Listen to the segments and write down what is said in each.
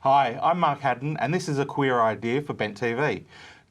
Hi, I'm Mark Hadden, and this is a queer idea for Bent TV.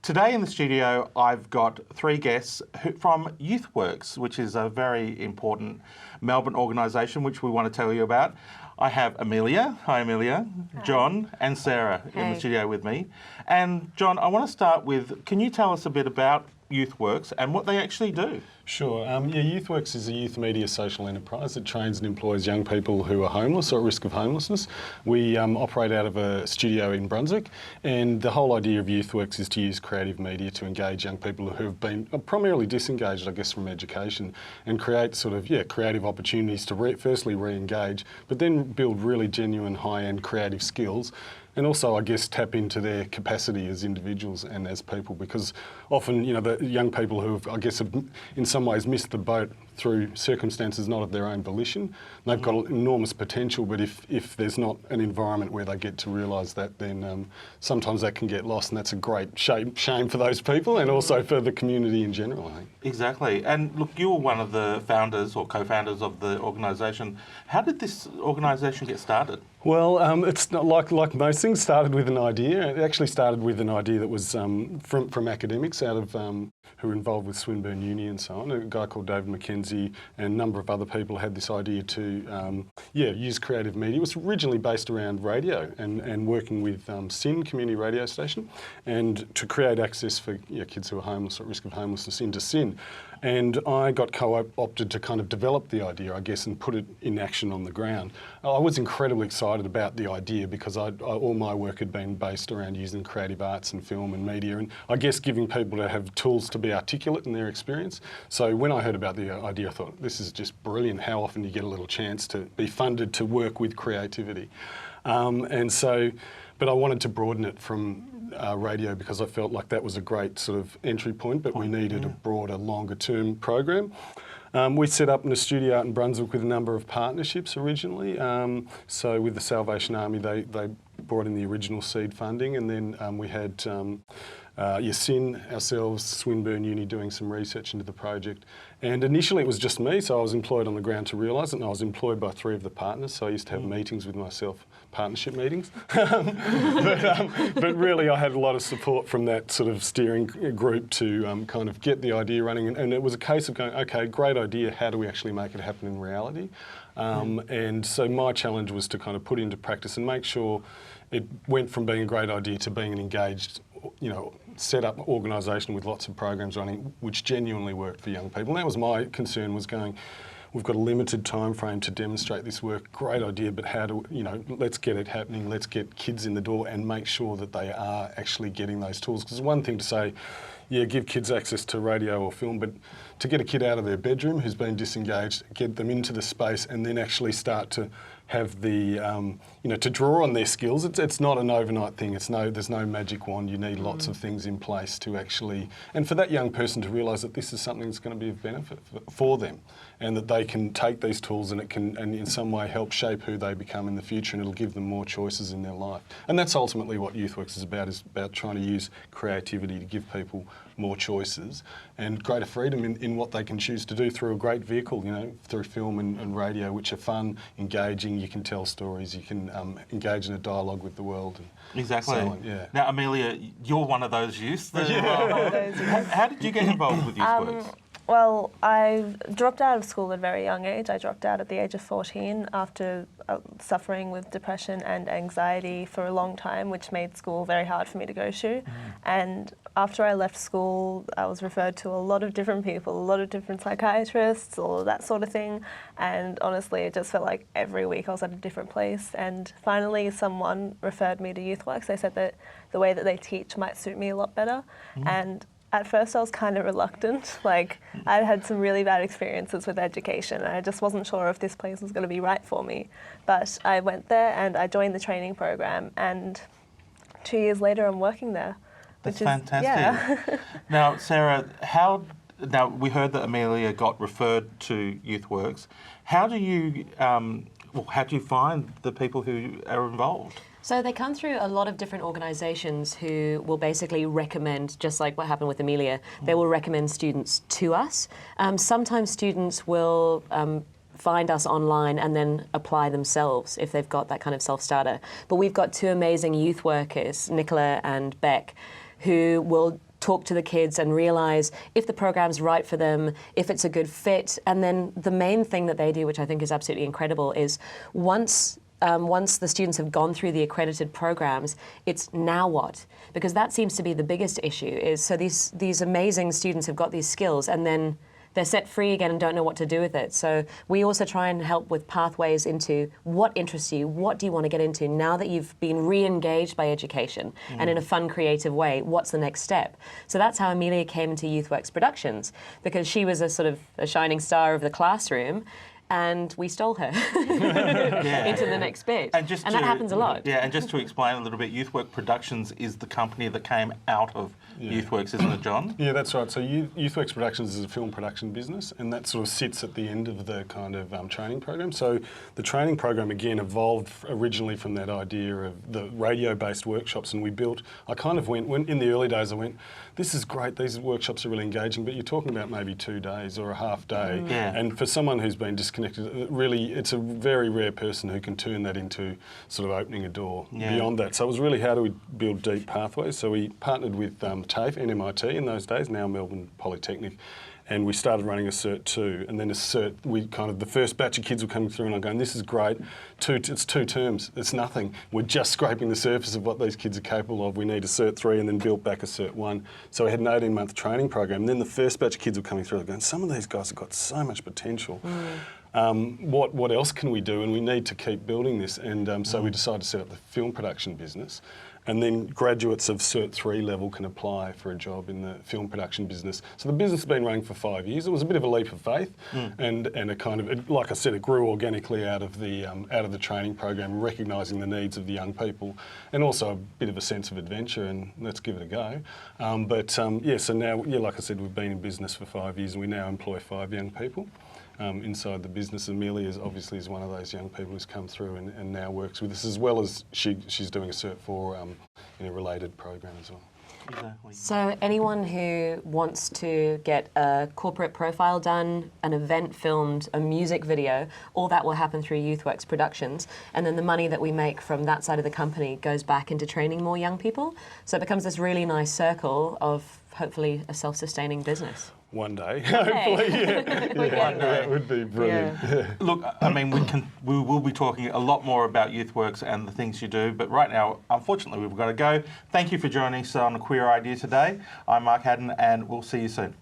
Today in the studio, I've got three guests from Youthworx, which is a very important Melbourne organisation which we want to tell you about. I have Amelia. Hi, Amelia. Hi. John and Sarah in the studio with me. And John, I want to start with, can you tell us a bit about Youthworx and what they actually do? Sure. Youthworx is a youth media social enterprise that trains and employs young people who are homeless or at risk of homelessness. We operate out of a studio in Brunswick, and the whole idea of Youthworx is to use creative media to engage young people who have been primarily disengaged, I guess, from education, and create sort of, creative opportunities to firstly re-engage, but then build really genuine high-end creative skills. And also, I guess, tap into their capacity as individuals and as people, because often, the young people who have, I guess, have in some ways missed the boat through circumstances not of their own volition. They've got enormous potential, but if there's not an environment where they get to realise that, then sometimes that can get lost, and that's a great shame for those people and also for the community in general, I think. Exactly. And look, you were one of the founders or co-founders of the organisation. How did this organisation get started? Well, it's not like most things, started with an idea. It actually started with an idea that was from academics out of who were involved with Swinburne Uni and so on. A guy called David McKenzie and a number of other people had this idea to use creative media. It was originally based around radio and working with SYN, community radio station, and to create access for kids who are homeless or at risk of homelessness into SYN. And I got co-opted to kind of develop the idea, I guess, and put it in action on the ground. I was incredibly excited about the idea because all my work had been based around using creative arts and film and media, and I guess giving people to have tools to be articulate in their experience. So when I heard about the idea, I thought, this is just brilliant. How often you get a little chance to be funded to work with creativity. But I wanted to broaden it from radio because I felt like that was a great sort of entry point, but we needed a broader, longer term program. We set up in a studio out in Brunswick with a number of partnerships originally. So with the Salvation Army, they brought in the original seed funding, and then we had SYN, ourselves, Swinburne Uni, doing some research into the project. And initially it was just me, so I was employed on the ground to realise it, and I was employed by three of the partners, so I used to have meetings with myself, partnership meetings. But really I had a lot of support from that sort of steering group to kind of get the idea running, and it was a case of going, okay, great idea, how do we actually make it happen in reality? And so my challenge was to kind of put into practice and make sure it went from being a great idea to being an engaged, set up organisation with lots of programs running, which genuinely worked for young people. And that was my concern, was going, we've got a limited time frame to demonstrate this work. Great idea, but how do, let's get it happening, let's get kids in the door and make sure that they are actually getting those tools. Because it's one thing to say, give kids access to radio or film, but to get a kid out of their bedroom who's been disengaged, get them into the space and then actually start to have the, to draw on their skills. It's not an overnight thing. There's no magic wand. You need lots of things in place to actually, and for that young person to realise that this is something that's going to be of benefit for them, and that they can take these tools and it can, and in some way help shape who they become in the future, and it'll give them more choices in their life. And that's ultimately what Youthworx is about trying to use creativity to give people more choices and greater freedom in what they can choose to do through a great vehicle, through film and radio, which are fun, engaging. You can tell stories, you can engage in a dialogue with the world. And exactly. So on, yeah. Now, Amelia, you're one of those youths. How did you get involved with Youthworx? Well, I dropped out of school at a very young age. I dropped out at the age of 14 after suffering with depression and anxiety for a long time, which made school very hard for me to go to. And after I left school, I was referred to a lot of different people, a lot of different psychiatrists, all of that sort of thing. And honestly, it just felt like every week I was at a different place. And finally, someone referred me to Youthworx. They said that the way that they teach might suit me a lot better. And at first I was kind of reluctant. Like, I'd had some really bad experiences with education and I just wasn't sure if this place was going to be right for me. But I went there and I joined the training program, and 2 years later I'm working there. That's fantastic. Now, Sarah, now we heard that Amelia got referred to Youthworx. How do you find the people who are involved? So they come through a lot of different organisations who will basically recommend, just like what happened with Amelia, they will recommend students to us. Sometimes students will find us online and then apply themselves if they've got that kind of self-starter. But we've got two amazing youth workers, Nicola and Beck, who will talk to the kids and realise if the program's right for them, if it's a good fit. And then the main thing that they do, which I think is absolutely incredible, is once the students have gone through the accredited programs, it's now what? Because that seems to be the biggest issue, is so these amazing students have got these skills and then they're set free again and don't know what to do with it. So we also try and help with pathways into what interests you, what do you want to get into now that you've been re-engaged by education and in a fun, creative way, what's the next step? So that's how Amelia came into Youthworx Productions, because she was a sort of a shining star of the classroom, and we stole her into the next bit. And that happens a lot. Yeah, and just to explain a little bit, Youthworx Productions is the company that came out of Youthworx, isn't it, John? Yeah, that's right. So Youthworx Productions is a film production business, and that sort of sits at the end of the kind of training program. So the training program, again, evolved originally from that idea of the radio-based workshops, and we built, I kind of went in the early days, I went, this is great, these workshops are really engaging, but you're talking about maybe 2 days or a half day. Yeah. And for someone who's been disconnected, really, it's a very rare person who can turn that into sort of opening a door beyond that. So it was really, how do we build deep pathways? So we partnered with TAFE, NMIT in those days, now Melbourne Polytechnic, and we started running a Cert 2, and then a Cert, the first batch of kids were coming through and I'm going, this is great, it's 2 terms, it's nothing. We're just scraping the surface of what these kids are capable of. We need a Cert 3 and then build back a Cert 1. So we had an 18-month training program, and then the first batch of kids were coming through and going, some of these guys have got so much potential. What else can we do? And we need to keep building this. And so we decided to set up the film production business. And then graduates of Cert 3 level can apply for a job in the film production business. So the business has been running for 5 years. It was a bit of a leap of faith, and a kind of, like I said, it grew organically out of the training program, recognising the needs of the young people, and also a bit of a sense of adventure. And let's give it a go. So now, like I said, we've been in business for 5 years, and we now employ 5 young people. Inside the business. Amelia is one of those young people who's come through and now works with us, as well as she's doing a Cert 4 in a related program as well. Exactly. So anyone who wants to get a corporate profile done, an event filmed, a music video, all that will happen through Youthworx Productions, and then the money that we make from that side of the company goes back into training more young people. So it becomes this really nice circle of hopefully a self-sustaining business. One day, hopefully, that would be brilliant. Yeah. Look, I mean, we will be talking a lot more about Youthworx and the things you do, but right now, unfortunately, we've got to go. Thank you for joining us on A Queer Idea today. I'm Mark Hadden, and we'll see you soon.